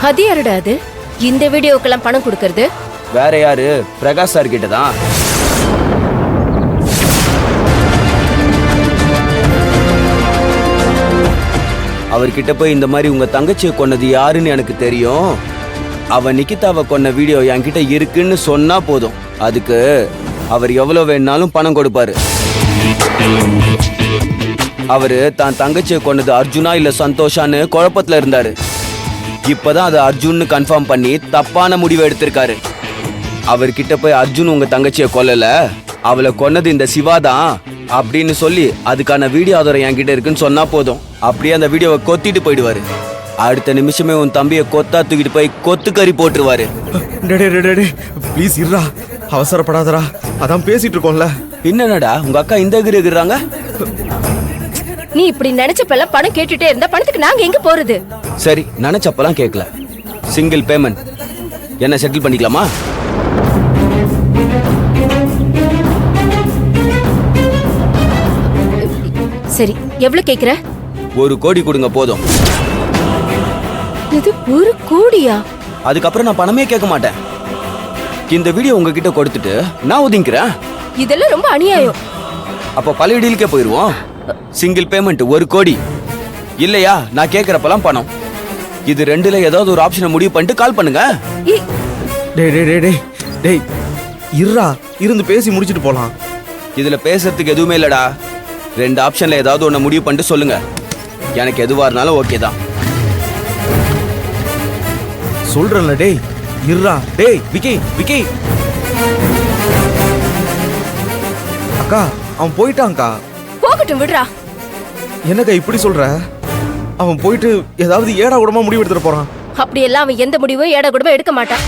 அது யாருடா அது இந்த வீடியோக்கெல்லாம் பணம் கொடுக்கறது? வேற யாரு? பிரகாஷ் சார் கிட்ட தான். அவர்கிட்ட போய் இந்த மாதிரி உங்க தங்கச்சியை கொன்னது யாருன்னு எனக்கு தெரியும், அவ நிகிதாவை கொன்ன வீடியோ என்கிட்ட இருக்குன்னு சொன்னா போதும், அதுக்கு அவர் எவ்வளவு வேணாலும் பணம் கொடுப்பாரு. அவரு தான் தங்கச்சியை கொன்னது அர்ஜுனா இல்ல சந்தோஷான்னு குழப்பத்துல இருந்தாரு. இப்பதான் அது அர்ஜுன்னு கன்ஃபார்ம் பண்ணி தப்பான முடிவை எடுத்திருக்காரு. அவர்கிட்ட போய் அர்ஜுன் உங்க தங்கச்சியை கொல்லல, அவளை கொன்னது இந்த சிவா தான் அப்படின்னு சொல்லி அதுக்கான வீடியோ ஆதாரம் என்கிட்ட இருக்குன்னு சொன்னா போதும், அப்படியே அந்த வீடியோவை கொத்திட்டு போயிடுவாரு. அடுத்த நிமிஷமே உன் தம்பியை கொத்தா தூக்கிட்டு போய் கொத்துக்கறி போட்டுருவாரு. ப்ளீஸ் இருடா, அவசரப்படாதடா, அதான் பேசிட்டு இருக்கோம்ல. என்னடா உங்க அக்கா இந்த எகிரி எகிறாங்க? நீ இப்படி நினைச்சப்பெல்லாம் பணம் கேட்டுட்டே இருந்தா பணத்துக்கு நாங்க எங்க போறது? சரி, நினைச்சப்பெல்லாம் கேட்கல, சிங்கிள் பேமெண்ட் என்ன செட்டில் பண்ணிக்கலாமா? சரி, எவ்வளவு கேக்குற? 1 கோடி கொடுங்க போதும். இது 1 கோடியா? அதுக்கப்புறம் நான் பணமே கேட்க மாட்டேன். இந்த வீடியோ உங்ககிட்ட கொடுத்துட்டு நான் ஒதுங்கிறேன். இதெல்லாம் ரொம்ப அநியாயம். அப்ப பழைய டீலுக்கே போயிருவோம். சிங்கிள் பேமெண்ட் 1 கோடி, இல்லையா நான் கேட்கறப்பெல்லாம் பணம். இது ரெண்டுல ஏதாவது ஒரு ஆப்ஷனை முடிவு பண்ணிட்டு கால் பண்ணுங்க. டேய் டேய் டேய் டேய் டேய் இருடா, இருந்து பேசி முடிச்சிட்டு போலாம். இதுல பேசுறதுக்கு எதுவுமே இல்லடா. 2 ஆப்ஷன்ல ஏதாவது ஒண்ணு முடிவு பண்ணிட்டு சொல்லுங்க, எனக்கு எதுவா இருந்தாலும் ஓகே தான். சொல்றேன்ல டேய், இருடா. டேய் விக்கி விக்கி, அக்கா அவன் போயிட்டான்க்கா. போகட்டும், விடுறா. என்னக்கா இப்படி சொல்ற? அவன் போயிட்டு ஏதாவது ஏடா கூடமா முடிவு எடுத்துட்டு போறான். அப்படியெல்லாம் அவன் எந்த முடிவும் ஏடா கூடமா எடுக்க மாட்டான்.